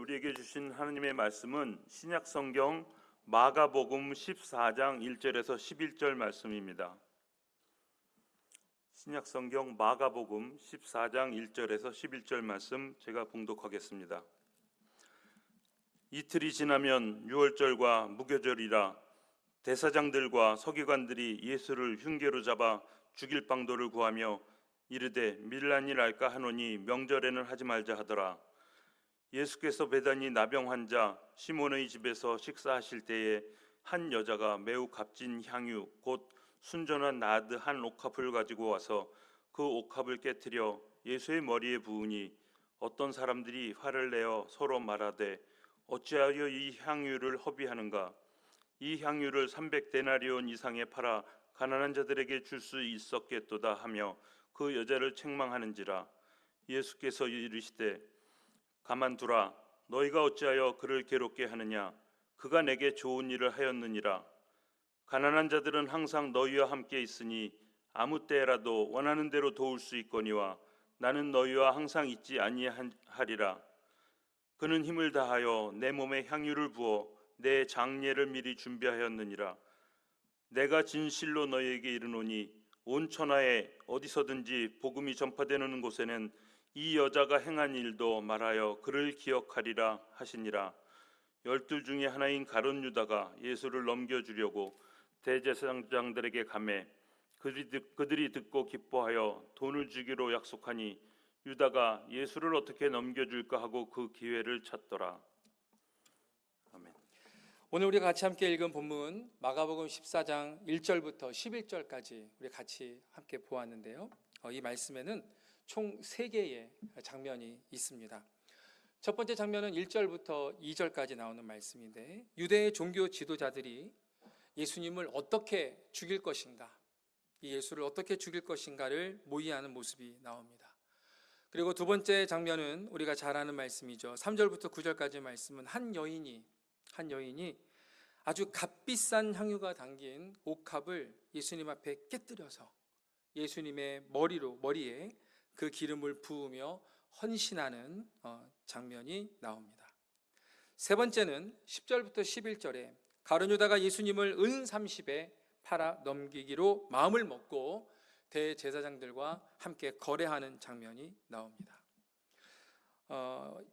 우리에게 주신 하나님의 말씀은 신약 성경 마가복음 14장 1절에서 11절 말씀입니다. 신약 성경 마가복음 14장 1절에서 11절 말씀 제가 봉독하겠습니다. 이틀이 지나면 유월절과 무교절이라 대사장들과 서기관들이 예수를 흉계로 잡아 죽일 방도를 구하며 이르되 밀란이 날까 하노니 명절에는 하지 말자 하더라. 예수께서 베다니 나병 환자 시몬의 집에서 식사하실 때에 한 여자가 매우 값진 향유 곧 순전한 나드 한 옥합을 가지고 와서 그 옥합을 깨뜨려 예수의 머리에 부으니 어떤 사람들이 화를 내어 서로 말하되 어찌하여 이 향유를 허비하는가? 이 향유를 300데나리온 이상에 팔아 가난한 자들에게 줄 수 있었겠도다 하며 그 여자를 책망하는지라. 예수께서 이르시되 가만두라. 너희가 어찌하여 그를 괴롭게 하느냐? 그가 내게 좋은 일을 하였느니라. 가난한 자들은 항상 너희와 함께 있으니 아무 때라도 원하는 대로 도울 수 있거니와 나는 너희와 항상 있지 아니하리라. 그는 힘을 다하여 내 몸에 향유를 부어 내 장례를 미리 준비하였느니라. 내가 진실로 너희에게 이르노니 온 천하에 어디서든지 복음이 전파되는 곳에는 이 여자가 행한 일도 말하여 그를 기억하리라 하시니라. 12 중에 하나인 가룟 유다가 예수를 넘겨주려고 대제사장들에게 가매 그들이 듣고 기뻐하여 돈을 주기로 약속하니 유다가 예수를 어떻게 넘겨줄까 하고 그 기회를 찾더라. 아멘. 오늘 우리가 같이 함께 읽은 본문 마가복음 14장 1절부터 11절까지 우리 같이 함께 보았는데요. 이 말씀에는 총 3개의 장면이 있습니다. 첫 번째 장면은 1절부터 2절까지 나오는 말씀인데 유대의 종교 지도자들이 예수님을 어떻게 죽일 것인가, 이 예수를 어떻게 죽일 것인가를 모의하는 모습이 나옵니다. 그리고 두 번째 장면은 우리가 잘 아는 말씀이죠. 3절부터 9절까지의 말씀은 한 여인이 아주 값비싼 향유가 담긴 옥합을 예수님 앞에 깨뜨려서 예수님의 머리에 그 기름을 부으며 헌신하는 장면이 나옵니다. 세 번째는 10절부터 11절에 가룟 유다가 예수님을 은 30에 팔아 넘기기로 마음을 먹고 대제사장들과 함께 거래하는 장면이 나옵니다.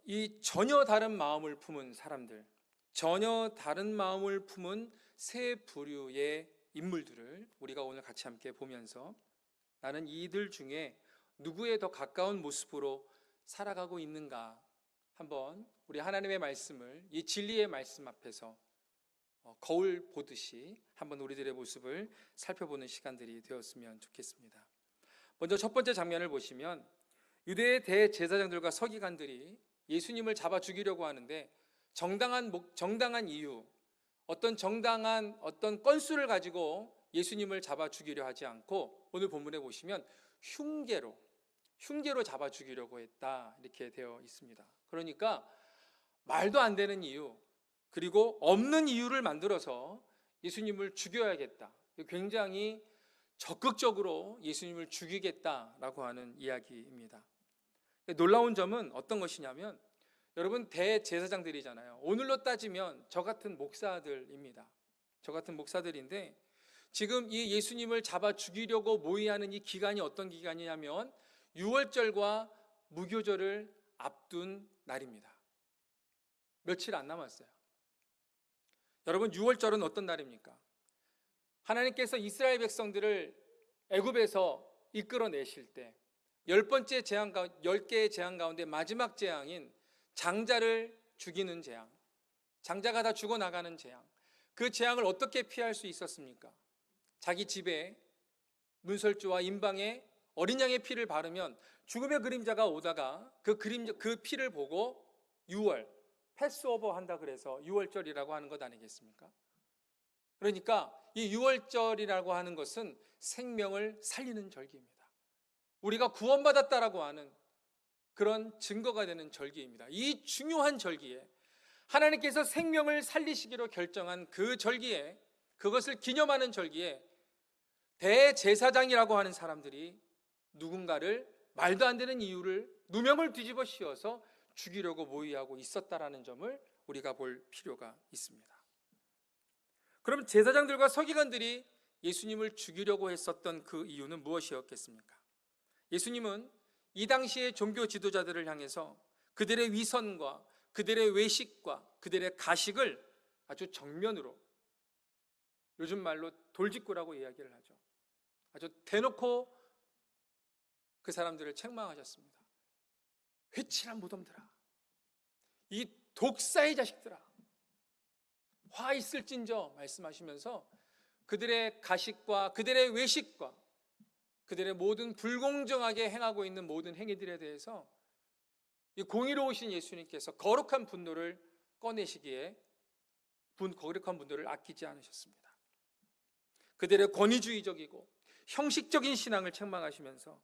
이 전혀 다른 마음을 품은 사람들, 전혀 다른 마음을 품은 세 부류의 인물들을 우리가 오늘 같이 함께 보면서 나는 이들 중에 누구에 더 가까운 모습으로 살아가고 있는가, 한번 우리 하나님의 말씀을 이 진리의 말씀 앞에서 거울 보듯이 한번 우리들의 모습을 살펴보는 시간들이 되었으면 좋겠습니다. 먼저 첫 번째 장면을 보시면 유대의 대제사장들과 서기관들이 예수님을 잡아 죽이려고 하는데 정당한 이유, 어떤 정당한 어떤 건수를 가지고 예수님을 잡아 죽이려 하지 않고 오늘 본문에 보시면 흉계로 잡아 죽이려고 했다, 이렇게 되어 있습니다. 그러니까 말도 안 되는 이유, 그리고 없는 이유를 만들어서 예수님을 죽여야겠다, 굉장히 적극적으로 예수님을 죽이겠다라고 하는 이야기입니다. 놀라운 점은 어떤 것이냐면 여러분, 대제사장들이잖아요. 오늘로 따지면 저 같은 목사들입니다. 저 같은 목사들인데 지금 이 예수님을 잡아 죽이려고 모의하는 이 기간이 어떤 기간이냐면 유월절과 무교절을 앞둔 날입니다. 며칠 안 남았어요. 여러분, 유월절은 어떤 날입니까? 하나님께서 이스라엘 백성들을 애굽에서 이끌어내실 때 10개의 재앙 가운데 마지막 재앙인 장자를 죽이는 재앙, 장자가 다 죽어나가는 재앙, 그 재앙을 어떻게 피할 수 있었습니까? 자기 집에 문설주와 임방에 어린 양의 피를 바르면 죽음의 그림자가 오다가 그 피를 보고 유월, 패스오버 한다 그래서 유월절이라고 하는 것 아니겠습니까? 그러니까 이 유월절이라고 하는 것은 생명을 살리는 절기입니다. 우리가 구원받았다라고 하는 그런 증거가 되는 절기입니다. 이 중요한 절기에 하나님께서 생명을 살리시기로 결정한 그 절기에, 그것을 기념하는 절기에 대제사장이라고 하는 사람들이 누군가를 말도 안 되는 이유를 누명을 뒤집어 씌워서 죽이려고 모의하고 있었다라는 점을 우리가 볼 필요가 있습니다. 그럼 제사장들과 서기관들이 예수님을 죽이려고 했었던 그 이유는 무엇이었겠습니까? 예수님은 이 당시의 종교 지도자들을 향해서 그들의 위선과 그들의 외식과 그들의 가식을 아주 정면으로, 요즘 말로 돌직구라고 이야기를 하죠. 아주 대놓고 그 사람들을 책망하셨습니다. 회칠한 무덤들아, 이 독사의 자식들아, 화 있을진저 말씀하시면서 그들의 가식과 그들의 외식과 그들의 모든 불공정하게 행하고 있는 모든 행위들에 대해서 이 공의로우신 예수님께서 거룩한 분노를 꺼내시기에 거룩한 분노를 아끼지 않으셨습니다. 그들의 권위주의적이고 형식적인 신앙을 책망하시면서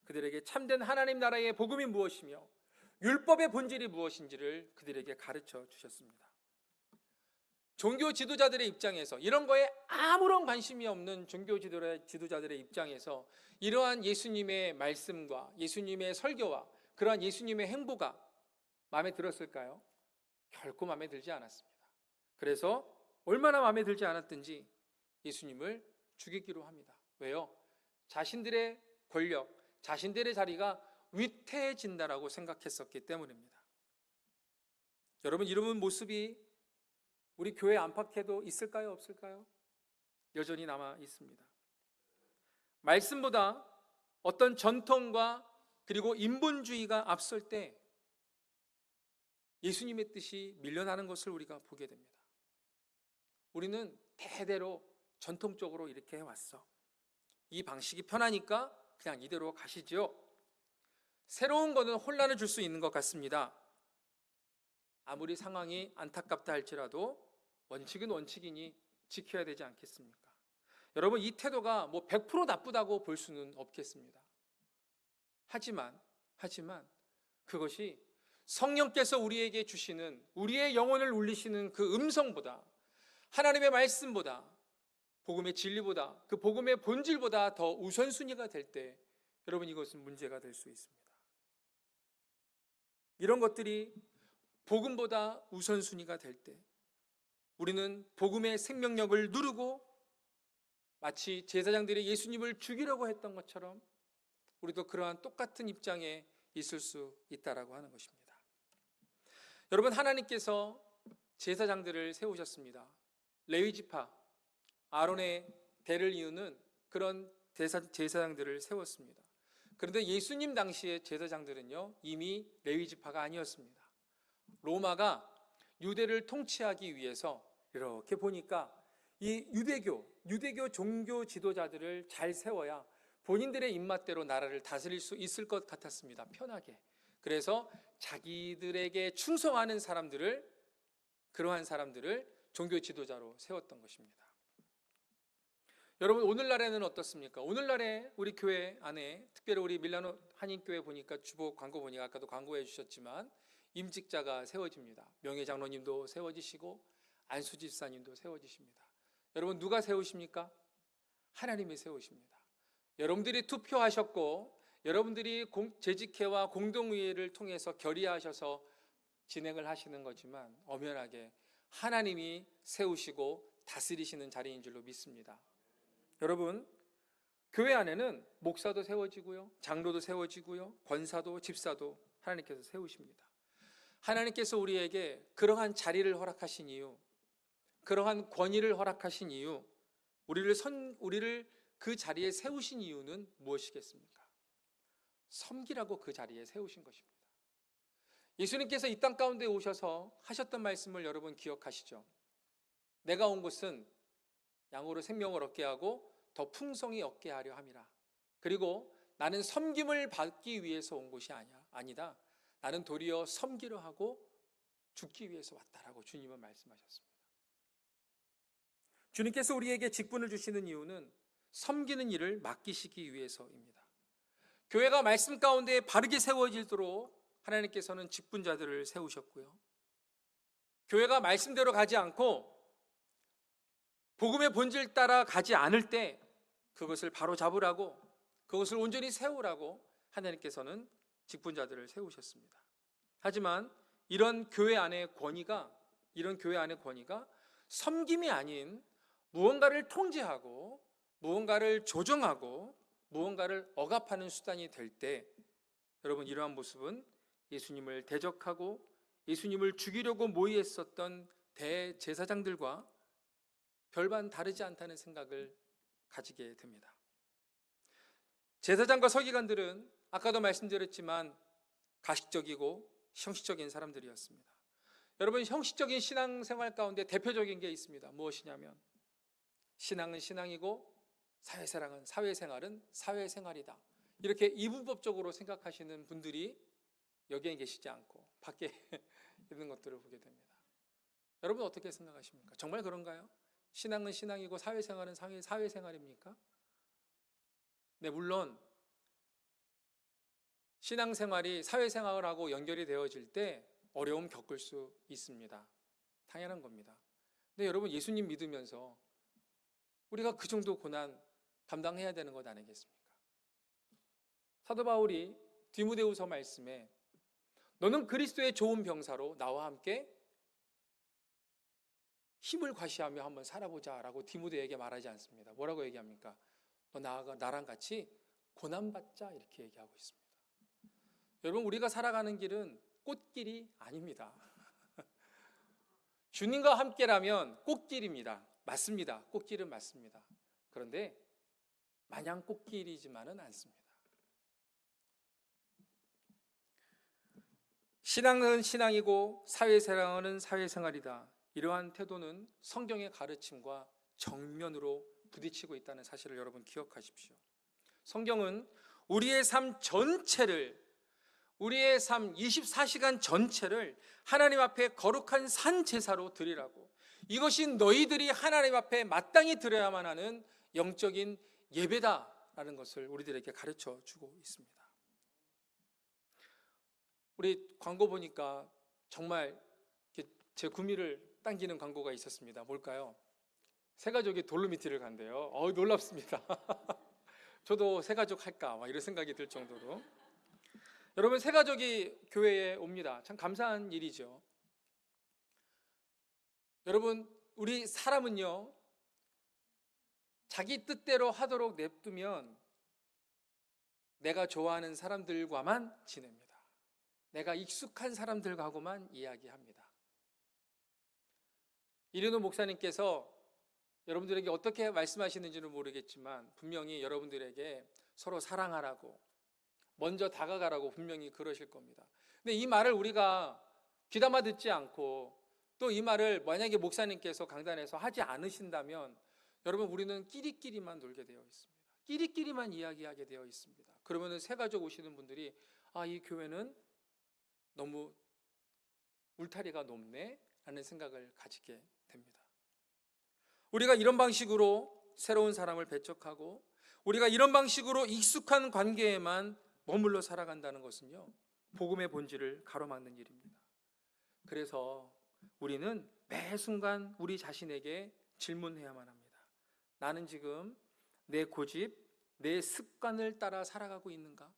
그들에게 참된 하나님 나라의 복음이 무엇이며 율법의 본질이 무엇인지를 그들에게 가르쳐 주셨습니다. 종교 지도자들의 입장에서, 이런 거에 아무런 관심이 없는 종교 지도자들의 입장에서 이러한 예수님의 말씀과 예수님의 설교와 그러한 예수님의 행보가 마음에 들었을까요? 결코 마음에 들지 않았습니다. 그래서 얼마나 마음에 들지 않았든지 예수님을 죽이기로 합니다. 왜요? 자신들의 권력, 자신들의 자리가 위태해진다라고 생각했었기 때문입니다. 여러분, 이런 모습이 우리 교회 안팎에도 있을까요? 없을까요? 여전히 남아 있습니다. 말씀보다 어떤 전통과 그리고 인본주의가 앞설 때 예수님의 뜻이 밀려나는 것을 우리가 보게 됩니다. 우리는 대대로 전통적으로 이렇게 해왔어. 이 방식이 편하니까 그냥 이대로 가시죠. 새로운 거는 혼란을 줄 수 있는 것 같습니다. 아무리 상황이 안타깝다 할지라도 원칙은 원칙이니 지켜야 되지 않겠습니까? 여러분, 이 태도가 뭐 100% 나쁘다고 볼 수는 없겠습니다. 하지만 그것이 성령께서 우리에게 주시는, 우리의 영혼을 울리시는 그 음성보다, 하나님의 말씀보다, 복음의 진리보다, 그 복음의 본질보다 더 우선순위가 될 때, 여러분, 이것은 문제가 될 수 있습니다. 이런 것들이 복음보다 우선순위가 될 때 우리는 복음의 생명력을 누르고 마치 제사장들이 예수님을 죽이려고 했던 것처럼 우리도 그러한 똑같은 입장에 있을 수 있다라고 하는 것입니다. 여러분, 하나님께서 제사장들을 세우셨습니다. 레위 지파, 아론의 대를 이루는 그런 제사장들을 세웠습니다. 그런데 예수님 당시의 제사장들은요, 이미 레위 지파가 아니었습니다. 로마가 유대를 통치하기 위해서 이렇게 보니까 이 유대교 종교 지도자들을 잘 세워야 본인들의 입맛대로 나라를 다스릴 수 있을 것 같았습니다. 편하게. 그래서 자기들에게 충성하는 사람들을, 그러한 사람들을 종교 지도자로 세웠던 것입니다. 여러분, 오늘날에는 어떻습니까? 오늘날에 우리 교회 안에, 특별히 우리 밀라노 한인교회 보니까 주보 광고 보니까 아까도 광고해 주셨지만 임직자가 세워집니다. 명예장로님도 세워지시고 안수집사님도 세워지십니다. 여러분, 누가 세우십니까? 하나님이 세우십니다. 여러분들이 투표하셨고 여러분들이 재직회와 공동의회를 통해서 결의하셔서 진행을 하시는 거지만 엄연하게 하나님이 세우시고 다스리시는 자리인 줄로 믿습니다. 여러분, 교회 안에는 목사도 세워지고요, 장로도 세워지고요, 권사도 집사도 하나님께서 세우십니다. 하나님께서 우리에게 그러한 자리를 허락하신 이유, 그러한 권위를 허락하신 이유, 우리를 그 자리에 세우신 이유는 무엇이겠습니까? 섬기라고 그 자리에 세우신 것입니다. 예수님께서 이 땅 가운데 오셔서 하셨던 말씀을 여러분 기억하시죠? 내가 온 것은 양으로 생명을 얻게 하고 더 풍성히 얻게 하려 함이라. 그리고 나는 섬김을 받기 위해서 온 것이 아니다. 나는 도리어 섬기려 하고 죽기 위해서 왔다라고 주님은 말씀하셨습니다. 주님께서 우리에게 직분을 주시는 이유는 섬기는 일을 맡기시기 위해서입니다. 교회가 말씀 가운데 바르게 세워지도록 하나님께서는 직분자들을 세우셨고요, 교회가 말씀대로 가지 않고 복음의 본질 따라 가지 않을 때 그것을 바로 잡으라고, 그것을 온전히 세우라고 하나님께서는 직분자들을 세우셨습니다. 하지만 이런 교회 안의 권위가 섬김이 아닌 무언가를 통제하고 무언가를 조정하고 무언가를 억압하는 수단이 될 때, 여러분, 이러한 모습은 예수님을 대적하고 예수님을 죽이려고 모의했었던 대제사장들과 별반 다르지 않다는 생각을 가지게 됩니다. 제사장과 서기관들은 아까도 말씀드렸지만 가식적이고 형식적인 사람들이었습니다. 여러분, 형식적인 신앙생활 가운데 대표적인 게 있습니다. 무엇이냐면 신앙은 신앙이고 사회생활은 사회생활이다. 이렇게 이분법적으로 생각하시는 분들이 여기에 계시지 않고 밖에 있는 것들을 보게 됩니다. 여러분 어떻게 생각하십니까? 정말 그런가요? 신앙은 신앙이고 사회생활은 사회생활입니까? 네, 물론 신앙생활이 사회생활하고 연결이 되어질 때 어려움 겪을 수 있습니다. 당연한 겁니다. 근데 여러분, 예수님 믿으면서 우리가 그 정도 고난 감당해야 되는 것 아니겠습니까? 사도 바울이 디모데후서 말씀에 너는 그리스도의 좋은 병사로 나와 함께 힘을 과시하며 한번 살아보자 라고 디모데에게 말하지 않습니다. 뭐라고 얘기합니까? 너 나랑 같이 고난받자, 이렇게 얘기하고 있습니다. 여러분, 우리가 살아가는 길은 꽃길이 아닙니다. 주님과 함께라면 꽃길입니다. 맞습니다. 꽃길은 맞습니다. 그런데 마냥 꽃길이지만은 않습니다. 신앙은 신앙이고 사회생활은 사회생활이다. 이러한 태도는 성경의 가르침과 정면으로 부딪히고 있다는 사실을 여러분 기억하십시오. 성경은 우리의 삶 전체를, 우리의 삶 24시간 전체를 하나님 앞에 거룩한 산 제사로 드리라고, 이것이 너희들이 하나님 앞에 마땅히 드려야만 하는 영적인 예배다라는 것을 우리들에게 가르쳐 주고 있습니다. 우리 광고 보니까 정말 제 구미를 당기는 광고가 있었습니다. 뭘까요? 세 가족이 돌로미티를 간대요. 놀랍습니다. 저도 세 가족 할까 막 이런 생각이 들 정도로. 여러분, 세 가족이 교회에 옵니다. 참 감사한 일이죠. 여러분, 우리 사람은요, 자기 뜻대로 하도록 냅두면 내가 좋아하는 사람들과만 지냅니다. 내가 익숙한 사람들하고만 이야기합니다. 이른호 목사님께서 여러분들에게 어떻게 말씀하시는지는 모르겠지만 분명히 여러분들에게 서로 사랑하라고, 먼저 다가가라고 분명히 그러실 겁니다. 근데 이 말을 우리가 귀담아 듣지 않고 또 이 말을 만약에 목사님께서 강단에서 하지 않으신다면 여러분, 우리는 끼리끼리만 놀게 되어 있습니다. 끼리끼리만 이야기하게 되어 있습니다. 그러면 새 가족 오시는 분들이 이 교회는 너무 울타리가 높네 라는 생각을 가지게 됩니다. 우리가 이런 방식으로 새로운 사람을 배척하고 우리가 이런 방식으로 익숙한 관계에만 머물러 살아간다는 것은요, 복음의 본질을 가로막는 일입니다. 그래서 우리는 매 순간 우리 자신에게 질문해야만 합니다. 나는 지금 내 고집, 내 습관을 따라 살아가고 있는가?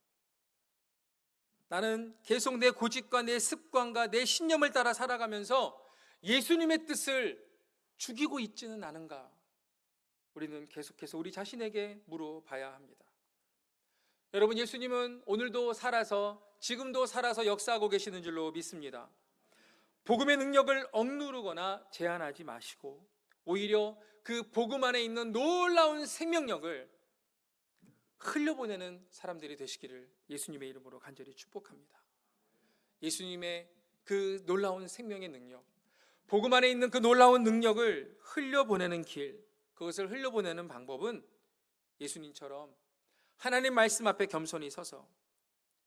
나는 계속 내 고집과 내 습관과 내 신념을 따라 살아가면서 예수님의 뜻을 죽이고 있지는 않은가? 우리는 계속해서 우리 자신에게 물어봐야 합니다. 여러분, 예수님은 오늘도 살아서, 지금도 살아서 역사하고 계시는 줄로 믿습니다. 복음의 능력을 억누르거나 제한하지 마시고 오히려 그 복음 안에 있는 놀라운 생명력을 흘려보내는 사람들이 되시기를 예수님의 이름으로 간절히 축복합니다. 예수님의 그 놀라운 생명의 능력, 복음 안에 있는 그 놀라운 능력을 흘려보내는 길, 그것을 흘려보내는 방법은 예수님처럼 하나님 말씀 앞에 겸손히 서서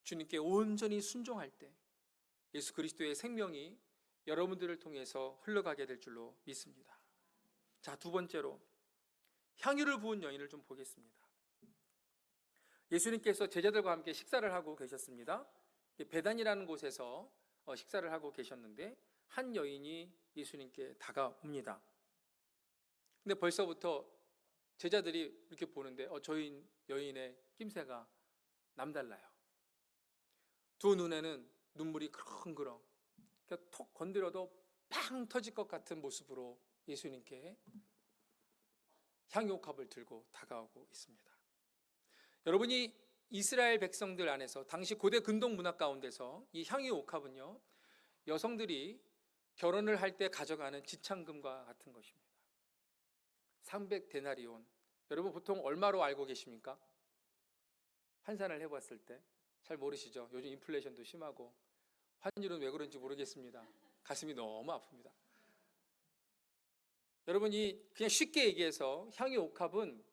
주님께 온전히 순종할 때 예수 그리스도의 생명이 여러분들을 통해서 흘러가게 될 줄로 믿습니다. 자, 두 번째로 향유를 부은 여인을 좀 보겠습니다. 예수님께서 제자들과 함께 식사를 하고 계셨습니다. 베단이라는 곳에서 식사를 하고 계셨는데 한 여인이 예수님께 다가옵니다. 근데 벌써부터 제자들이 이렇게 보는데 저 여인의 낌새가 남달라요. 두 눈에는 눈물이 그렁그렁 그러니까 톡 건드려도 팡 터질 것 같은 모습으로 예수님께 향유옥합을 들고 다가오고 있습니다. 여러분이 이스라엘 백성들 안에서 당시 고대 근동 문화 가운데서 이 향유옥합은요, 여성들이 결혼을 할 때 가져가는 지참금과 같은 것입니다. 300데나리온. 여러분 보통 얼마로 알고 계십니까? 환산을 해봤을 때 잘 모르시죠? 요즘 인플레이션도 심하고 환율은 왜 그런지 모르겠습니다. 가슴이 너무 아픕니다. 여러분이 그냥 쉽게 얘기해서 향유옥합은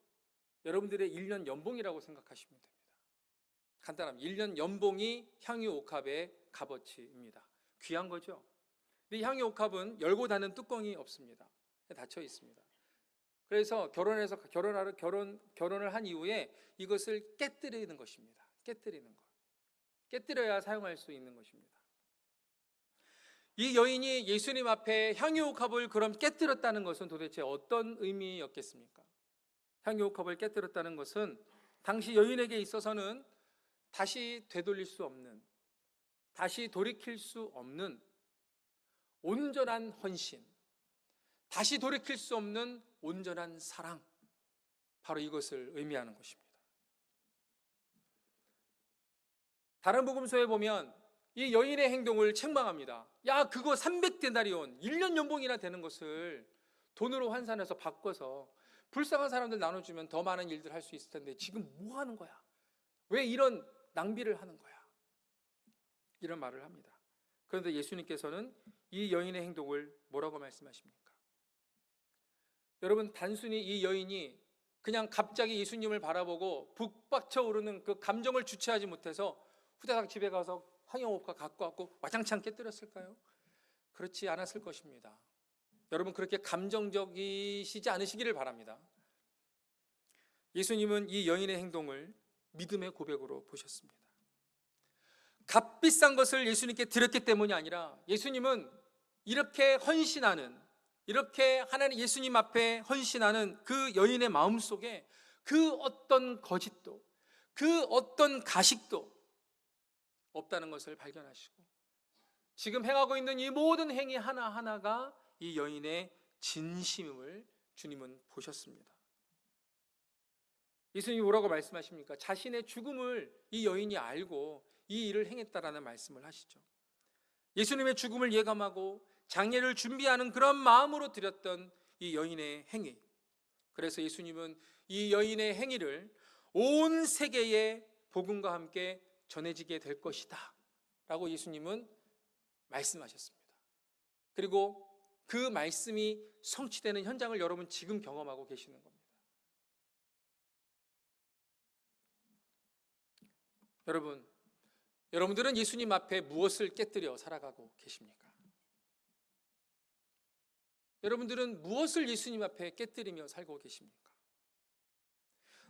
여러분들의 1년 연봉이라고 생각하시면 됩니다. 간단합니다. 1년 연봉이 향유옥합의 값어치입니다. 귀한 거죠. 근데 향유옥합은 열고 닫는 뚜껑이 없습니다. 닫혀 있습니다. 그래서 결혼을 한 이후에 이것을 깨뜨리는 것입니다. 깨뜨리는 것. 깨뜨려야 사용할 수 있는 것입니다. 이 여인이 예수님 앞에 향유옥합을 그럼 깨뜨렸다는 것은 도대체 어떤 의미였겠습니까? 향유옥합을 깨뜨렸다는 것은 당시 여인에게 있어서는 다시 되돌릴 수 없는, 다시 돌이킬 수 없는 온전한 헌신, 다시 돌이킬 수 없는 온전한 사랑, 바로 이것을 의미하는 것입니다. 다른 복음서에 보면 이 여인의 행동을 책망합니다. 야, 그거 300데나리온, 1년 연봉이나 되는 것을 돈으로 환산해서 바꿔서 불쌍한 사람들 나눠주면 더 많은 일들 할 수 있을 텐데 지금 뭐 하는 거야? 왜 이런 낭비를 하는 거야? 이런 말을 합니다. 그런데 예수님께서는 이 여인의 행동을 뭐라고 말씀하십니까? 여러분, 단순히 이 여인이 그냥 갑자기 예수님을 바라보고 북받쳐 오르는 그 감정을 주체하지 못해서 후다닥 집에 가서 향유옥합 갖고 왔고 와장창 깨뜨렸을까요? 그렇지 않았을 것입니다. 여러분, 그렇게 감정적이시지 않으시기를 바랍니다. 예수님은 이 여인의 행동을 믿음의 고백으로 보셨습니다. 값비싼 것을 예수님께 드렸기 때문이 아니라 예수님은 이렇게 헌신하는, 이렇게 하나님 예수님 앞에 헌신하는 그 여인의 마음속에 그 어떤 거짓도, 그 어떤 가식도 없다는 것을 발견하시고 지금 행하고 있는 이 모든 행위 하나하나가 이 여인의 진심을 주님은 보셨습니다. 예수님이 뭐라고 말씀하십니까? 자신의 죽음을 이 여인이 알고 이 일을 행했다라는 말씀을 하시죠. 예수님의 죽음을 예감하고 장례를 준비하는 그런 마음으로 드렸던 이 여인의 행위. 그래서 예수님은 이 여인의 행위를 온 세계에 복음과 함께 전해지게 될 것이다 라고 예수님은 말씀하셨습니다. 그리고 그 말씀이 성취되는 현장을 여러분 지금 경험하고 계시는 겁니다. 여러분들은 예수님 앞에 무엇을 깨뜨려 살아가고 계십니까? 여러분들은 무엇을 예수님 앞에 깨뜨리며 살고 계십니까?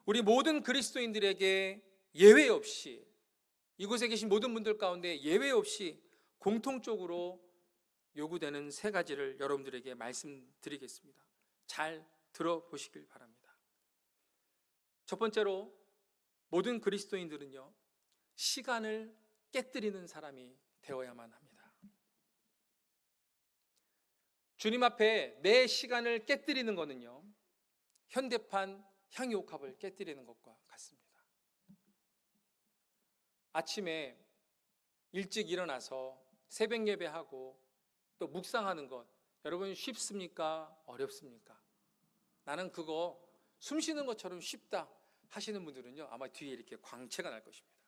우리 모든 그리스도인들에게 예외 없이, 이곳에 계신 모든 분들 가운데 예외 없이 공통적으로 요구되는 세 가지를 여러분들에게 말씀드리겠습니다. 잘 들어보시길 바랍니다. 첫 번째로, 모든 그리스도인들은요, 시간을 깨뜨리는 사람이 되어야만 합니다. 주님 앞에 내 시간을 깨뜨리는 것은요, 현대판 향유옥합을 깨뜨리는 것과 같습니다. 아침에 일찍 일어나서 새벽 예배하고 또 묵상하는 것, 여러분 쉽습니까? 어렵습니까? 나는 그거 숨 쉬는 것처럼 쉽다 하시는 분들은요, 아마 뒤에 이렇게 광채가 날 것입니다.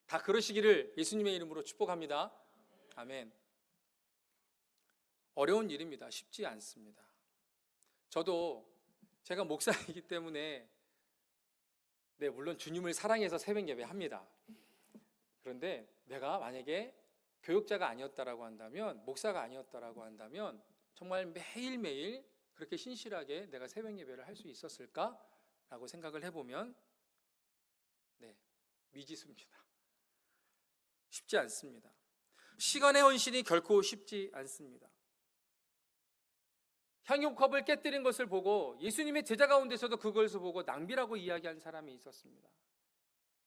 다 그러시기를 예수님의 이름으로 축복합니다. 아멘. 어려운 일입니다. 쉽지 않습니다. 저도 제가 목사이기 때문에 물론 주님을 사랑해서 새벽 예배합니다. 그런데 내가 만약에 교육자가 아니었다라고 한다면, 목사가 아니었다라고 한다면 정말 매일매일 그렇게 신실하게 내가 새벽 예배를 할 수 있었을까라고 생각을 해보면 미지수입니다. 쉽지 않습니다. 시간의 헌신이 결코 쉽지 않습니다. 향유컵을 깨뜨린 것을 보고 예수님의 제자 가운데서도 그것을 보고 낭비라고 이야기한 사람이 있었습니다.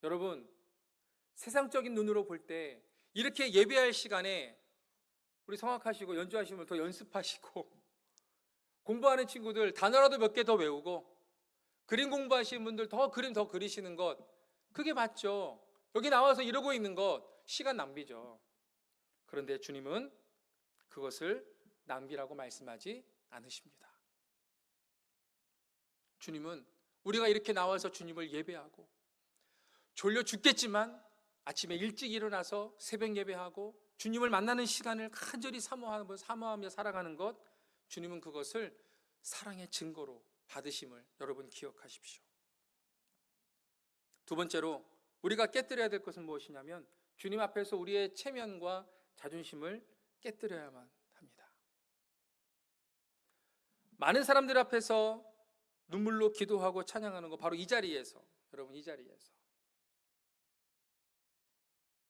여러분, 세상적인 눈으로 볼 때 이렇게 예배할 시간에 우리 성악하시고 연주하시면 더 연습하시고 공부하는 친구들 단어라도 몇 개 더 외우고 그림 공부하시는 분들 더 그림 더 그리시는 것, 그게 맞죠. 여기 나와서 이러고 있는 것 시간 낭비죠. 그런데 주님은 그것을 낭비라고 말씀하지 않으십니다. 주님은 우리가 이렇게 나와서 주님을 예배하고 졸려 죽겠지만 아침에 일찍 일어나서 새벽 예배하고 주님을 만나는 시간을 간절히 사모하며 살아가는 것, 주님은 그것을 사랑의 증거로 받으심을 여러분 기억하십시오. 두 번째로 우리가 깨뜨려야 될 것은 무엇이냐면 주님 앞에서 우리의 체면과 자존심을 깨뜨려야만 합니다. 많은 사람들 앞에서 눈물로 기도하고 찬양하는 거 바로 이 자리에서, 여러분 이 자리에서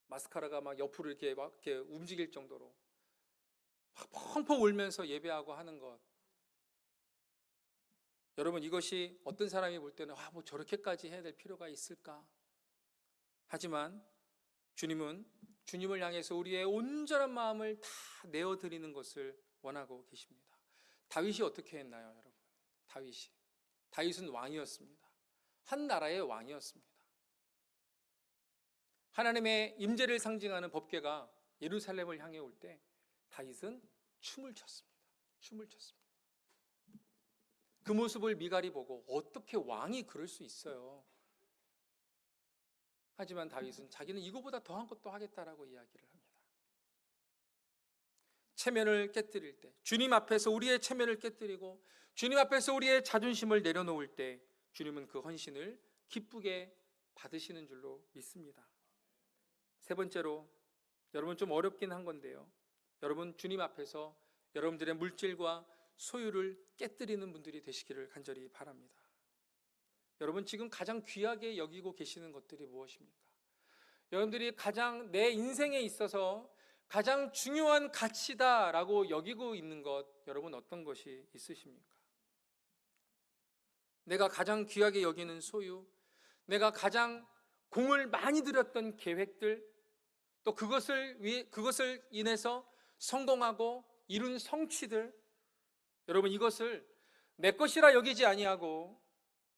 마스카라가 막 옆으로 이렇게 움직일 정도로 막 펑펑 울면서 예배하고 하는 것, 여러분 이것이 어떤 사람이 볼 때는 뭐 저렇게까지 해야 될 필요가 있을까? 하지만 주님은 주님을 향해서 우리의 온전한 마음을 다 내어드리는 것을 원하고 계십니다. 다윗이 어떻게 했나요, 여러분? 다윗은 왕이었습니다. 한 나라의 왕이었습니다. 하나님의 임재를 상징하는 법궤가 예루살렘을 향해 올 때 다윗은 춤을 췄습니다. 그 모습을 미갈이 보고 어떻게 왕이 그럴 수 있어요? 하지만 다윗은 자기는 이거보다 더한 것도 하겠다라고 이야기를 합니다. 체면을 깨뜨릴 때, 주님 앞에서 우리의 체면을 깨뜨리고 주님 앞에서 우리의 자존심을 내려놓을 때 주님은 그 헌신을 기쁘게 받으시는 줄로 믿습니다. 세 번째로, 여러분 좀 어렵긴 한 건데요, 여러분 주님 앞에서 여러분들의 물질과 소유를 깨뜨리는 분들이 되시기를 간절히 바랍니다. 여러분 지금 가장 귀하게 여기고 계시는 것들이 무엇입니까? 여러분들이 가장 내 인생에 있어서 가장 중요한 가치다라고 여기고 있는 것, 여러분 어떤 것이 있으십니까? 내가 가장 귀하게 여기는 소유, 내가 가장 공을 많이 들였던 계획들, 또 그것을 인해서 성공하고 이룬 성취들, 여러분 이것을 내 것이라 여기지 아니하고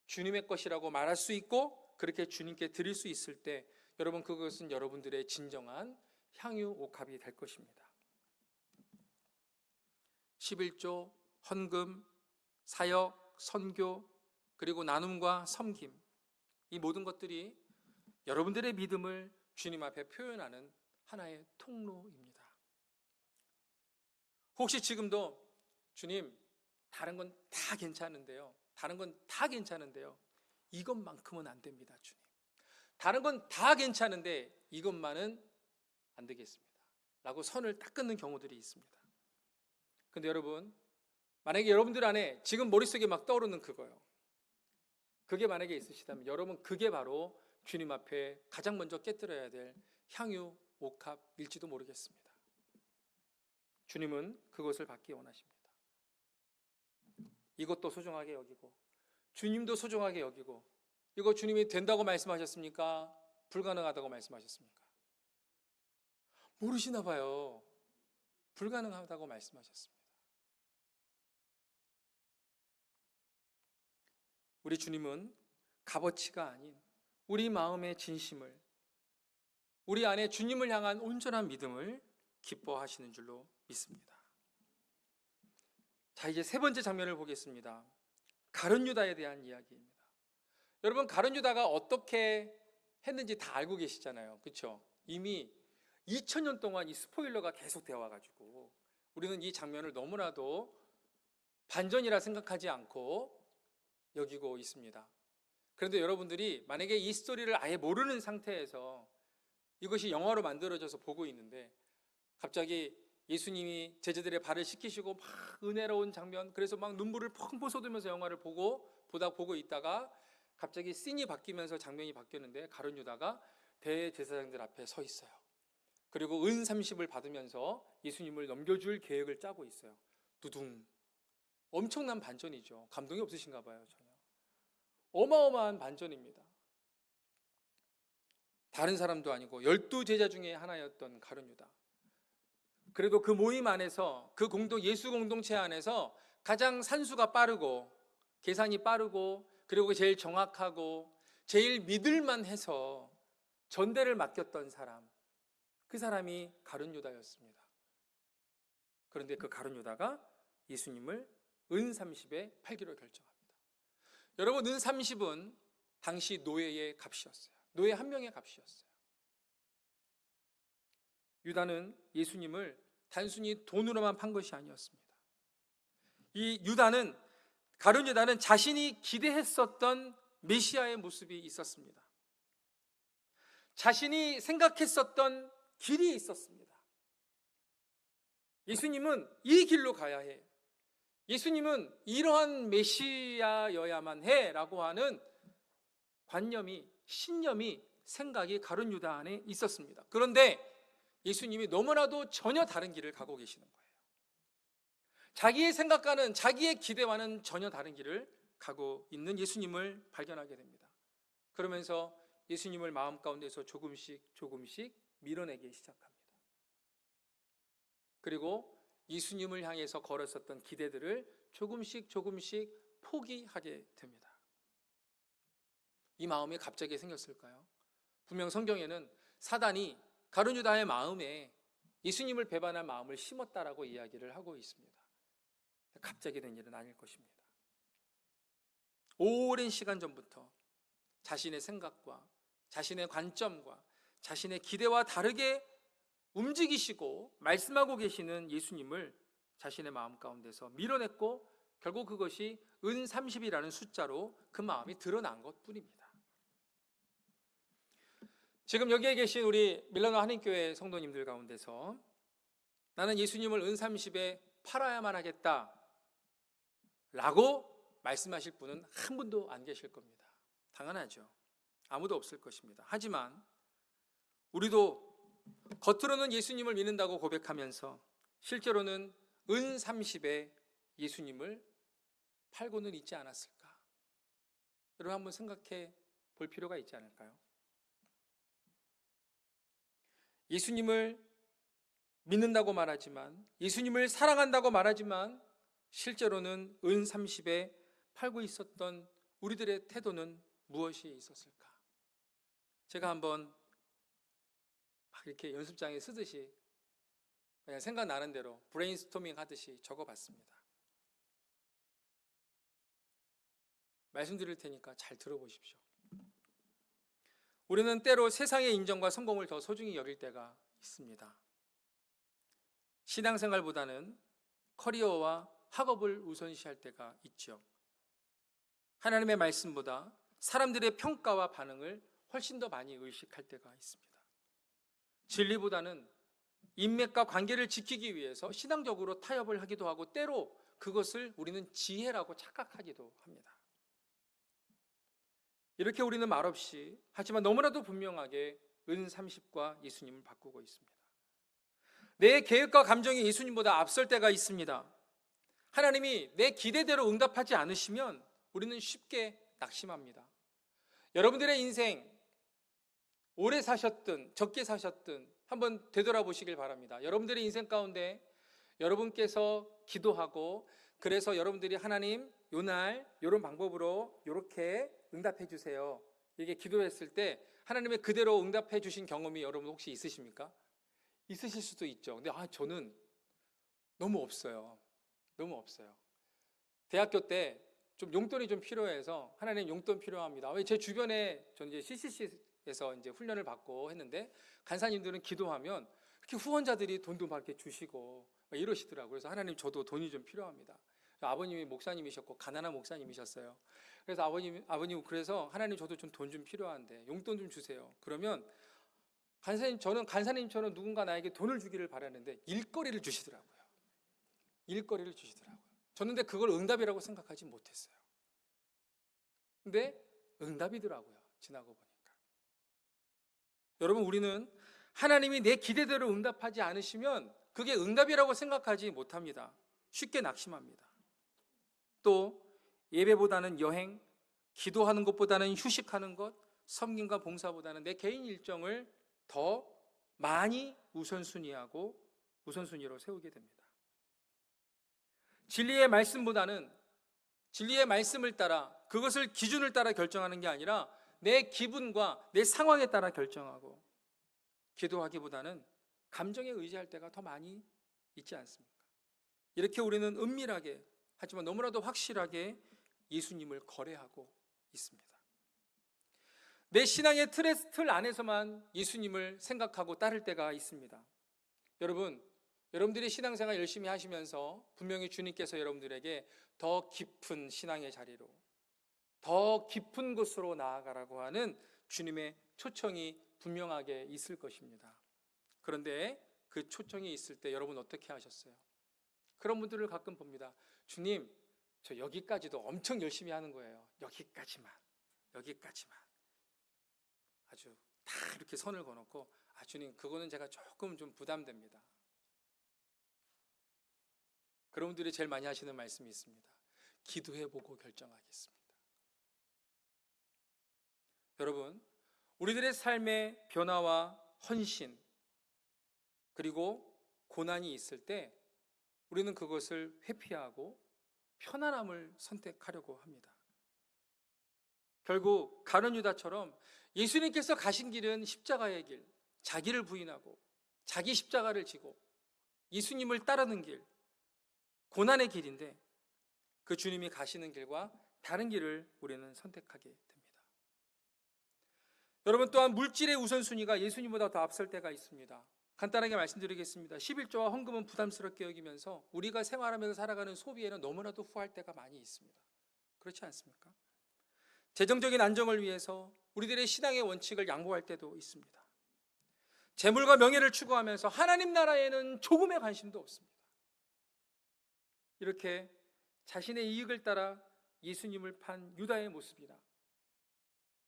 주님의 것이라고 말할 수 있고 그렇게 주님께 드릴 수 있을 때 여러분 그것은 여러분들의 진정한 향유 옥합이 될 것입니다. 11조, 헌금, 사역, 선교, 그리고 나눔과 섬김, 이 모든 것들이 여러분들의 믿음을 주님 앞에 표현하는 하나의 통로입니다. 혹시 지금도 주님 다른 건 다 괜찮은데요, 이것만큼은 안 됩니다. 주님, 다른 건 다 괜찮은데 이것만은 안 되겠습니다 라고 선을 딱 끊는 경우들이 있습니다. 근데 여러분, 만약에 여러분들 안에 지금 머릿속에 막 떠오르는 그게 만약에 있으시다면 여러분 그게 바로 주님 앞에 가장 먼저 깨뜨려야 될 향유 옥합일지도 모르겠습니다. 주님은 그것을 받기 원하십니다. 이것도 소중하게 여기고 주님도 소중하게 여기고, 이거 주님이 된다고 말씀하셨습니까? 불가능하다고 말씀하셨습니까? 모르시나 봐요. 불가능하다고 말씀하셨습니다. 우리 주님은 값어치가 아닌 우리 마음의 진심을, 우리 안에 주님을 향한 온전한 믿음을 기뻐하시는 줄로 믿습니다. 자, 이제 세 번째 장면을 보겠습니다. 가룟 유다에 대한 이야기입니다. 여러분 가룟 유다가 어떻게 했는지 다 알고 계시잖아요, 그렇죠? 이미 2000년 동안 이 스포일러가 계속 되어 와가지고 우리는 이 장면을 너무나도 반전이라 생각하지 않고 여기고 있습니다. 그런데 여러분들이 만약에 이 스토리를 아예 모르는 상태에서 이것이 영화로 만들어져서 보고 있는데 갑자기 예수님이 제자들의 발을 씻기시고 막 은혜로운 장면, 그래서 막 눈물을 펑펑 쏟으면서 영화를 보고 있다가 갑자기 씬이 바뀌면서 장면이 바뀌었는데 가룟 유다가 대제사장들 앞에 서 있어요. 그리고 은 30을 받으면서 예수님을 넘겨줄 계획을 짜고 있어요. 두둥. 엄청난 반전이죠. 감동이 없으신가 봐요, 전혀. 어마어마한 반전입니다. 다른 사람도 아니고 12제자 중에 하나였던 가룟 유다. 그래도 그 모임 안에서, 그 예수 공동체 안에서 가장 산수가 빠르고 계산이 빠르고 그리고 제일 정확하고 제일 믿을만 해서 전대를 맡겼던 사람, 그 사람이 가룟 유다였습니다. 그런데 그 가룟 유다가 예수님을 은 30에 팔기로 결정합니다. 여러분, 은 30은 당시 노예의 값이었어요. 노예 한 명의 값이었어요. 유다는 예수님을 단순히 돈으로만 판 것이 아니었습니다. 이 가룟 유다는 자신이 기대했었던 메시아의 모습이 있었습니다. 자신이 생각했었던 길이 있었습니다. 예수님은 이 길로 가야 해. 예수님은 이러한 메시아여야만 해 라고 하는 관념이, 신념이, 생각이 가룟 유다 안에 있었습니다. 그런데 예수님이 너무나도 전혀 다른 길을 가고 계시는 거예요. 자기의 생각과는, 자기의 기대와는 전혀 다른 길을 가고 있는 예수님을 발견하게 됩니다. 그러면서 예수님을 마음 가운데서 조금씩 밀어내기 시작합니다. 그리고 예수님을 향해서 걸었었던 기대들을 조금씩 포기하게 됩니다. 이 마음이 갑자기 생겼을까요? 분명 성경에는 사단이 가룟 유다의 마음에 예수님을 배반할 마음을 심었다라고 이야기를 하고 있습니다. 갑자기 된 일은 아닐 것입니다. 오랜 시간 전부터 자신의 생각과 자신의 관점과 자신의 기대와 다르게 움직이시고 말씀하고 계시는 예수님을 자신의 마음 가운데서 밀어냈고 결국 그것이 은 30이라는 숫자로 그 마음이 드러난 것뿐입니다. 지금 여기에 계신 우리 밀라노 한인교회 성도님들 가운데서 나는 예수님을 은 30에 팔아야만 하겠다 라고 말씀하실 분은 한 분도 안 계실 겁니다. 당연하죠. 아무도 없을 것입니다. 하지만 우리도 겉으로는 예수님을 믿는다고 고백하면서 실제로는 은 30에 예수님을 팔고는 있지 않았을까? 여러분 한번 생각해 볼 필요가 있지 않을까요? 예수님을 믿는다고 말하지만, 예수님을 사랑한다고 말하지만 실제로는 은 30에 팔고 있었던 우리들의 태도는 무엇이 있었을까? 제가 한번 막 이렇게 연습장에 쓰듯이 그냥 생각나는 대로 브레인스토밍 하듯이 적어봤습니다. 말씀드릴 테니까 잘 들어보십시오. 우리는 때로 세상의 인정과 성공을 더 소중히 여길 때가 있습니다. 신앙생활보다는 커리어와 학업을 우선시할 때가 있죠. 하나님의 말씀보다 사람들의 평가와 반응을 훨씬 더 많이 의식할 때가 있습니다. 진리보다는 인맥과 관계를 지키기 위해서 신앙적으로 타협을 하기도 하고 때로 그것을 우리는 지혜라고 착각하기도 합니다. 이렇게 우리는 말없이 하지만 너무나도 분명하게 은 30과 예수님을 바꾸고 있습니다. 내 계획과 감정이 예수님보다 앞설 때가 있습니다. 하나님이 내 기대대로 응답하지 않으시면 우리는 쉽게 낙심합니다. 여러분들의 인생 오래 사셨든 적게 사셨든 한번 되돌아보시길 바랍니다. 여러분들의 인생 가운데 여러분께서 기도하고 그래서 여러분들이 하나님 요날 요런 방법으로 요렇게 응답해 주세요 이렇게 기도했을 때 하나님의 그대로 응답해 주신 경험이 여러분 혹시 있으십니까? 있으실 수도 있죠. 근데 저는 너무 없어요. 대학교 때 좀 용돈이 좀 필요해서 하나님 용돈 필요합니다. 왜 제 주변에 전 이제 CCC에서 이제 훈련을 받고 했는데 간사님들은 기도하면 이렇게 후원자들이 돈도 막 이렇게 주시고 막 이러시더라고요. 그래서 하나님 저도 돈이 좀 필요합니다. 아버님이 목사님이셨고 가난한 목사님이셨어요. 그래서 아버님 그래서 하나님 저도 좀 돈 좀 필요한데 용돈 좀 주세요. 그러면 저는 간사님처럼 누군가 나에게 돈을 주기를 바라는데 일거리를 주시더라고요. 저는 근데 그걸 응답이라고 생각하지 못했어요. 근데 응답이더라고요. 지나고 보니까. 여러분 우리는 하나님이 내 기대대로 응답하지 않으시면 그게 응답이라고 생각하지 못합니다. 쉽게 낙심합니다. 또 예배보다는 여행, 기도하는 것보다는 휴식하는 것, 섬김과 봉사보다는 내 개인 일정을 더 많이 우선순위로 세우게 됩니다. 진리의 말씀보다는 진리의 말씀을 따라 그것을 기준을 따라 결정하는 게 아니라 내 기분과 내 상황에 따라 결정하고 기도하기보다는 감정에 의지할 때가 더 많이 있지 않습니까? 이렇게 우리는 은밀하게 하지만 너무나도 확실하게 예수님을 거래하고 있습니다. 내 신앙의 틀 안에서만 예수님을 생각하고 따를 때가 있습니다. 여러분들이 신앙생활 열심히 하시면서 분명히 주님께서 여러분들에게 더 깊은 신앙의 자리로, 더 깊은 곳으로 나아가라고 하는 주님의 초청이 분명하게 있을 것입니다. 그런데 그 초청이 있을 때 여러분 어떻게 하셨어요? 그런 분들을 가끔 봅니다. 주님, 저 여기까지도 엄청 열심히 하는 거예요. 여기까지만. 아주 다 이렇게 선을 그어놓고, 주님, 그거는 제가 조금 좀 부담됩니다. 그런 분들이 제일 많이 하시는 말씀이 있습니다. 기도해보고 결정하겠습니다. 여러분, 우리들의 삶의 변화와 헌신, 그리고 고난이 있을 때 우리는 그것을 회피하고 편안함을 선택하려고 합니다. 결국 가룟 유다처럼 예수님께서 가신 길은 십자가의 길, 자기를 부인하고 자기 십자가를 지고 예수님을 따르는 길, 고난의 길인데 그 주님이 가시는 길과 다른 길을 우리는 선택하게 됩니다. 여러분, 또한 물질의 우선순위가 예수님보다 더 앞설 때가 있습니다. 간단하게 말씀드리겠습니다. 11조와 헌금은 부담스럽게 여기면서 우리가 생활하면서 살아가는 소비에는 너무나도 후할 때가 많이 있습니다. 그렇지 않습니까? 재정적인 안정을 위해서 우리들의 신앙의 원칙을 양보할 때도 있습니다. 재물과 명예를 추구하면서 하나님 나라에는 조금의 관심도 없습니다. 이렇게 자신의 이익을 따라 예수님을 판 유다의 모습이나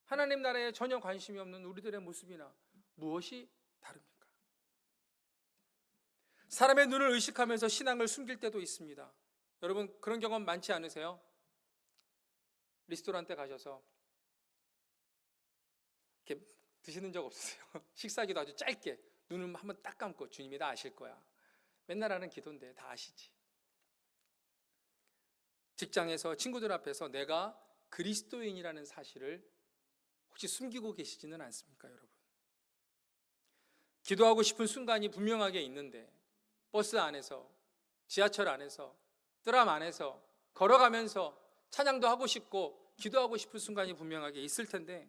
하나님 나라에 전혀 관심이 없는 우리들의 모습이나 무엇이 다릅니까? 사람의 눈을 의식하면서 신앙을 숨길 때도 있습니다. 여러분, 그런 경험 많지 않으세요? 리스토랑에 가셔서 이렇게 드시는 적 없으세요? 식사기도 아주 짧게 눈을 한번 딱 감고, 주님이 다 아실 거야. 맨날 하는 기도인데 다 아시지. 직장에서 친구들 앞에서 내가 그리스도인이라는 사실을 혹시 숨기고 계시지는 않습니까, 여러분? 기도하고 싶은 순간이 분명하게 있는데 버스 안에서, 지하철 안에서, 트람 안에서 걸어가면서 찬양도 하고 싶고 기도하고 싶은 순간이 분명하게 있을 텐데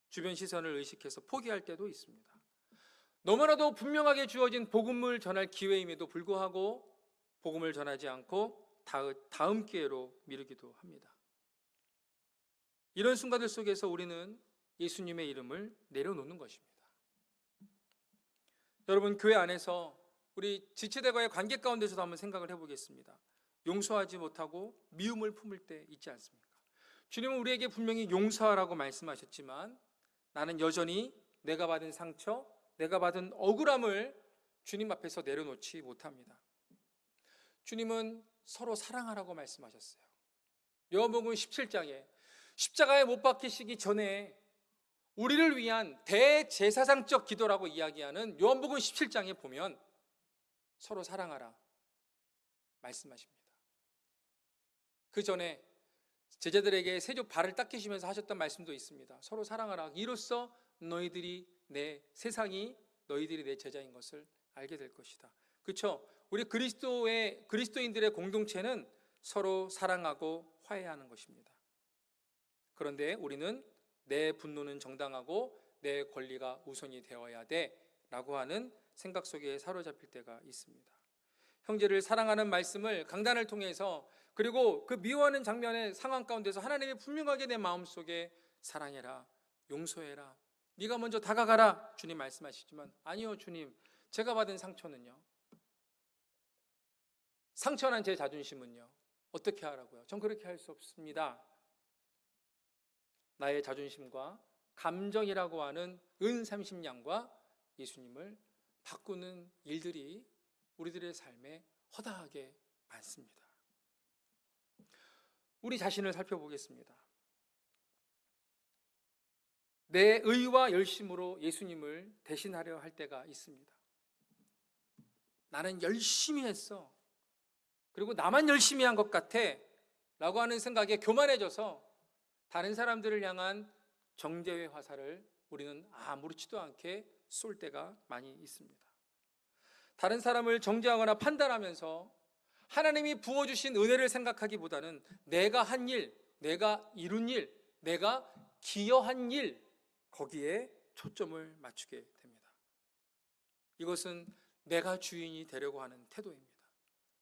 주변 시선을 의식해서 포기할 때도 있습니다. 너무나도 분명하게 주어진 복음을 전할 기회임에도 불구하고 복음을 전하지 않고 다음 기회로 미루기도 합니다. 이런 순간들 속에서 우리는 예수님의 이름을 내려놓는 것입니다. 여러분, 교회 안에서 우리 지체들과의 관계 가운데서도 한번 생각을 해보겠습니다. 용서하지 못하고 미움을 품을 때 있지 않습니까? 주님은 우리에게 분명히 용서하라고 말씀하셨지만 나는 여전히 내가 받은 상처, 내가 받은 억울함을 주님 앞에서 내려놓지 못합니다. 주님은 서로 사랑하라고 말씀하셨어요. 요한복음 17장에 십자가에 못 박히시기 전에 우리를 위한 대제사장적 기도라고 이야기하는 요한복음 17장에 보면 서로 사랑하라 말씀하십니다. 그 전에 제자들에게 세조 발을 닦으시면서 하셨던 말씀도 있습니다. 서로 사랑하라. 이로써 세상이 너희들이 내 제자인 것을 알게 될 것이다. 그렇죠? 우리 그리스도인들의 공동체는 서로 사랑하고 화해하는 것입니다. 그런데 우리는 내 분노는 정당하고 내 권리가 우선이 되어야 돼 라고 하는 생각 속에 사로잡힐 때가 있습니다. 형제를 사랑하는 말씀을 강단을 통해서, 그리고 그 미워하는 장면의 상황 가운데서 하나님이 분명하게 내 마음속에 사랑해라, 용서해라, 네가 먼저 다가가라 주님 말씀하시지만, 아니요 주님, 제가 받은 상처는요, 상처난 제 자존심은요 어떻게 하라고요? 전 그렇게 할 수 없습니다. 나의 자존심과 감정이라고 하는 은 30냥과 예수님을 바꾸는 일들이 우리들의 삶에 허다하게 많습니다. 우리 자신을 살펴보겠습니다. 내 의와 열심으로 예수님을 대신하려 할 때가 있습니다. 나는 열심히 했어. 그리고 나만 열심히 한 것 같아 라고 하는 생각에 교만해져서 다른 사람들을 향한 정죄의 화살을 우리는 아무렇지도 않게 쏠 때가 많이 있습니다. 다른 사람을 정죄하거나 판단하면서 하나님이 부어주신 은혜를 생각하기보다는 내가 한 일, 내가 이룬 일, 내가 기여한 일, 거기에 초점을 맞추게 됩니다. 이것은 내가 주인이 되려고 하는 태도입니다.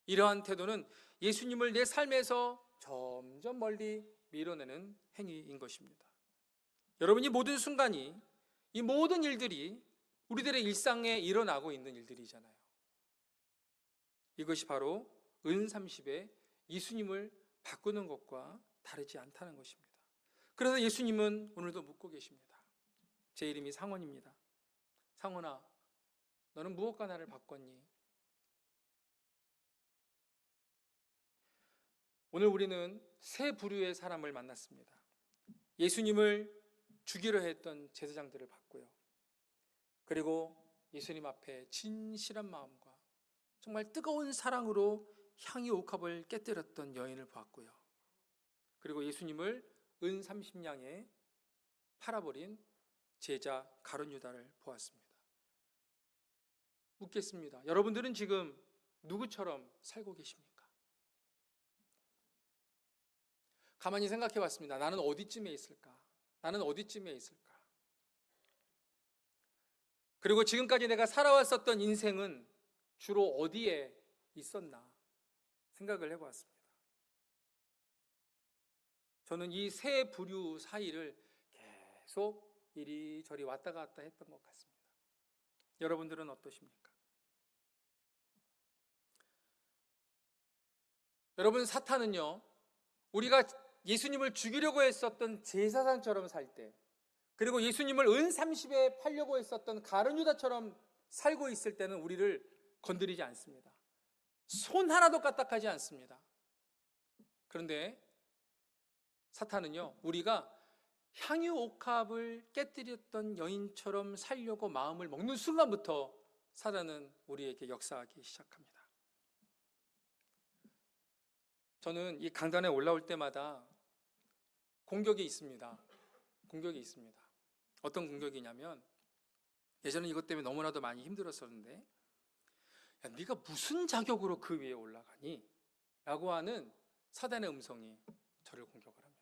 이러한 태도는 예수님을 내 삶에서 점점 멀리 밀어내는 행위인 것입니다. 여러분, 이 모든 순간이, 이 모든 일들이 우리들의 일상에 일어나고 있는 일들이잖아요. 이것이 바로 은30의 예수님을 바꾸는 것과 다르지 않다는 것입니다. 그래서 예수님은 오늘도 묻고 계십니다. 제 이름이 상원입니다. 상원아, 너는 무엇과 나를 바꿨니? 오늘 우리는 세 부류의 사람을 만났습니다. 예수님을 죽이려 했던 제사장들을 봤고요. 그리고 예수님 앞에 진실한 마음과 정말 뜨거운 사랑으로 향유 옥합을 깨뜨렸던 여인을 보았고요. 그리고 예수님을 은 30냥에 팔아버린 제자 가룟 유다를 보았습니다. 묻겠습니다. 여러분들은 지금 누구처럼 살고 계십니까? 가만히 생각해 봤습니다. 나는 어디쯤에 있을까? 나는 어디쯤에 있을까? 그리고 지금까지 내가 살아왔었던 인생은 주로 어디에 있었나 생각을 해보았습니다. 저는 이 세 부류 사이를 계속 이리저리 왔다 갔다 했던 것 같습니다. 여러분들은 어떠십니까? 여러분, 사탄은요, 우리가 예수님을 죽이려고 했었던 제사장처럼 살 때, 그리고 예수님을 은30에 팔려고 했었던 가룟 유다처럼 살고 있을 때는 우리를 건드리지 않습니다. 손 하나도 까딱하지 않습니다. 그런데 사탄은요, 우리가 향유 옥합을 깨뜨렸던 여인처럼 살려고 마음을 먹는 순간부터 사탄은 우리에게 역사하기 시작합니다. 저는 이 강단에 올라올 때마다 공격이 있습니다. 공격이 있습니다. 어떤 공격이냐면, 예전에 이것 때문에 너무나도 많이 힘들었었는데, 야, 네가 무슨 자격으로 그 위에 올라가니? 라고 하는 사단의 음성이 저를 공격을 합니다.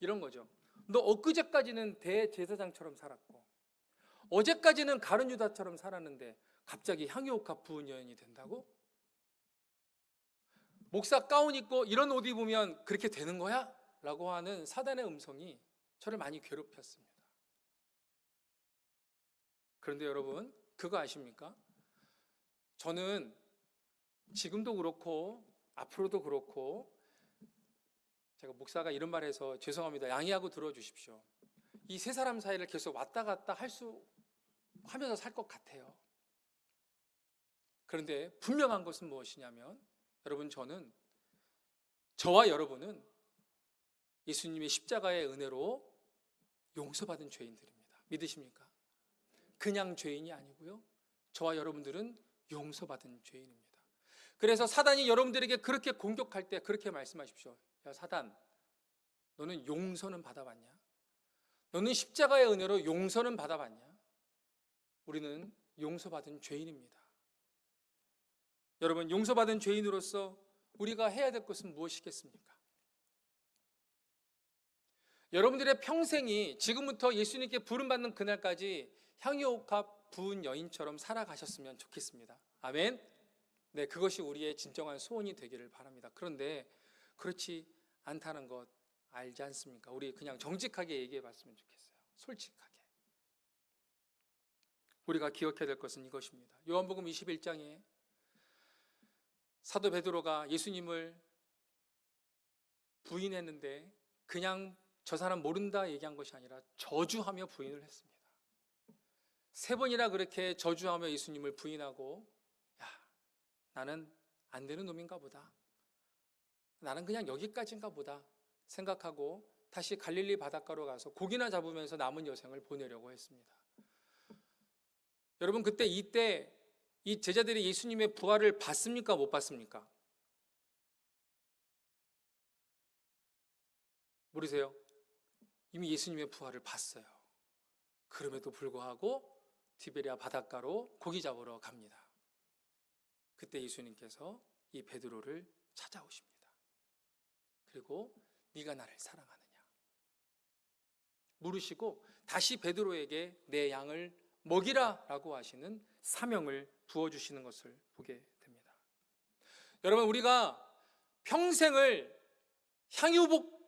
이런 거죠. 너 엊그제까지는 대제사장처럼 살았고, 어제까지는 가룟 유다처럼 살았는데 갑자기 향유옥합 부은 여인이 된다고? 목사 가운 입고 이런 옷 입으면 그렇게 되는 거야? 라고 하는 사단의 음성이 저를 많이 괴롭혔습니다. 그런데 여러분, 그거 아십니까? 저는 지금도 그렇고 앞으로도 그렇고, 제가 목사가 이런 말 해서 죄송합니다. 양해하고 들어주십시오. 이 세 사람 사이를 계속 왔다 갔다 하면서 살 것 같아요. 그런데 분명한 것은 무엇이냐면, 여러분, 저와 여러분은 예수님의 십자가의 은혜로 용서받은 죄인들입니다. 믿으십니까? 그냥 죄인이 아니고요, 저와 여러분들은 용서받은 죄인입니다. 그래서 사단이 여러분들에게 그렇게 공격할 때 그렇게 말씀하십시오. 야, 사단, 너는 용서는 받아봤냐? 너는 십자가의 은혜로 용서는 받아봤냐? 우리는 용서받은 죄인입니다. 여러분, 용서받은 죄인으로서 우리가 해야 될 것은 무엇이겠습니까? 여러분들의 평생이 지금부터 예수님께 부름받는 그날까지 향유옥합 부은 여인처럼 살아가셨으면 좋겠습니다. 아멘. 네, 그것이 우리의 진정한 소원이 되기를 바랍니다. 그런데 그렇지 않다는 것 알지 않습니까? 우리 그냥 정직하게 얘기해 봤으면 좋겠어요. 솔직하게. 우리가 기억해야 될 것은 이것입니다. 요한복음 21장에 사도 베드로가 예수님을 부인했는데 그냥 저 사람 모른다 얘기한 것이 아니라 저주하며 부인을 했습니다. 3번이나 그렇게 저주하며 예수님을 부인하고, 야, 나는 안 되는 놈인가 보다, 나는 그냥 여기까지인가 보다 생각하고 다시 갈릴리 바닷가로 가서 고기나 잡으면서 남은 여생을 보내려고 했습니다. 여러분, 이때 이 제자들이 예수님의 부활을 봤습니까? 못 봤습니까? 모르세요? 이미 예수님의 부활을 봤어요. 그럼에도 불구하고 디베랴 바닷가로 고기 잡으러 갑니다. 그때 예수님께서 이 베드로를 찾아오십니다. 그리고 네가 나를 사랑하느냐 물으시고 다시 베드로에게 내 양을 먹이라라고 하시는 사명을 부어주시는 것을 보게 됩니다. 여러분, 우리가 평생을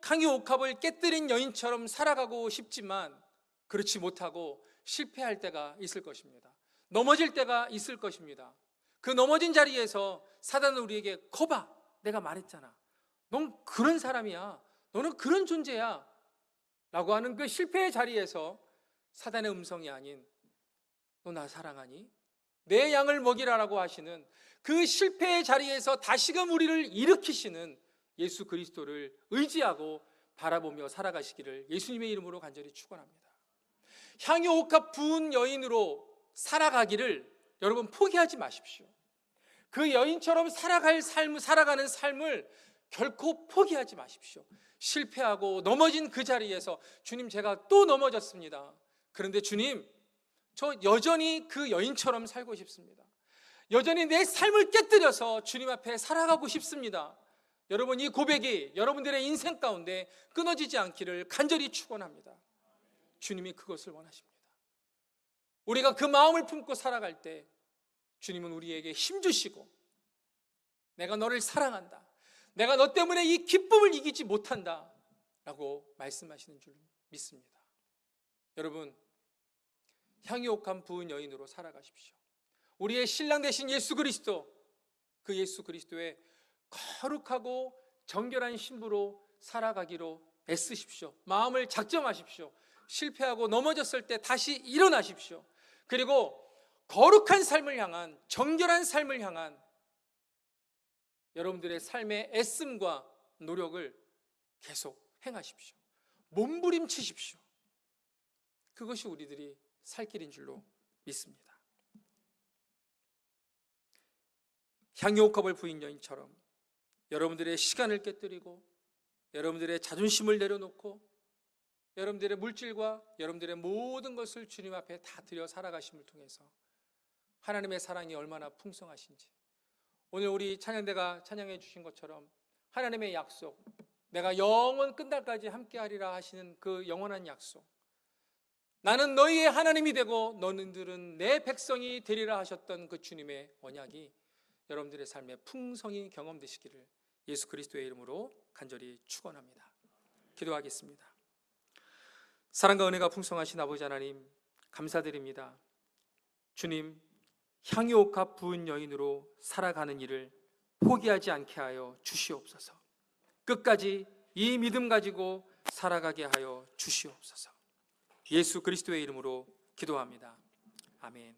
향유옥합을 깨뜨린 여인처럼 살아가고 싶지만 그렇지 못하고 실패할 때가 있을 것입니다. 넘어질 때가 있을 것입니다. 그 넘어진 자리에서 사단은 우리에게 거봐, 내가 말했잖아, 넌 그런 사람이야, 너는 그런 존재야 라고 하는 그 실패의 자리에서 사단의 음성이 아닌 너 나 사랑하니? 내 양을 먹이라라고 하시는 그 실패의 자리에서 다시금 우리를 일으키시는 예수 그리스도를 의지하고 바라보며 살아가시기를 예수님의 이름으로 간절히 축원합니다. 향유옥합 부은 여인으로 살아가기를 여러분 포기하지 마십시오. 그 여인처럼 살아가는 삶을 결코 포기하지 마십시오. 실패하고 넘어진 그 자리에서 주님, 제가 또 넘어졌습니다. 그런데 주님, 저 여전히 그 여인처럼 살고 싶습니다. 여전히 내 삶을 깨뜨려서 주님 앞에 살아가고 싶습니다. 여러분, 이 고백이 여러분들의 인생 가운데 끊어지지 않기를 간절히 축원합니다. 주님이 그것을 원하십니다. 우리가 그 마음을 품고 살아갈 때 주님은 우리에게 힘주시고 내가 너를 사랑한다, 내가 너 때문에 이 기쁨을 이기지 못한다 라고 말씀하시는 줄 믿습니다. 여러분, 향유옥합 부은 여인으로 살아가십시오. 우리의 신랑 되신 예수 그리스도, 그 예수 그리스도의 거룩하고 정결한 신부로 살아가기로 애쓰십시오. 마음을 작정하십시오. 실패하고 넘어졌을 때 다시 일어나십시오. 그리고 거룩한 삶을 향한, 정결한 삶을 향한 여러분들의 삶의 애씀과 노력을 계속 행하십시오. 몸부림치십시오. 그것이 우리들이 살 길인 줄로 믿습니다. 향유옥합을 부인 여인처럼 여러분들의 시간을 깨뜨리고 여러분들의 자존심을 내려놓고 여러분들의 물질과 여러분들의 모든 것을 주님 앞에 다 드려 살아가심을 통해서 하나님의 사랑이 얼마나 풍성하신지, 오늘 우리 찬양대가 찬양해 주신 것처럼 하나님의 약속, 내가 영원 끝날까지 함께하리라 하시는 그 영원한 약속, 나는 너희의 하나님이 되고 너희들은 내 백성이 되리라 하셨던 그 주님의 언약이 여러분들의 삶에 풍성히 경험되시기를 예수 그리스도의 이름으로 간절히 축원합니다. 기도하겠습니다. 사랑과 은혜가 풍성하신 아버지 하나님, 감사드립니다. 주님, 향유옥합 부은 여인으로 살아가는 일을 포기하지 않게 하여 주시옵소서. 끝까지 이 믿음 가지고 살아가게 하여 주시옵소서. 예수 그리스도의 이름으로 기도합니다. 아멘.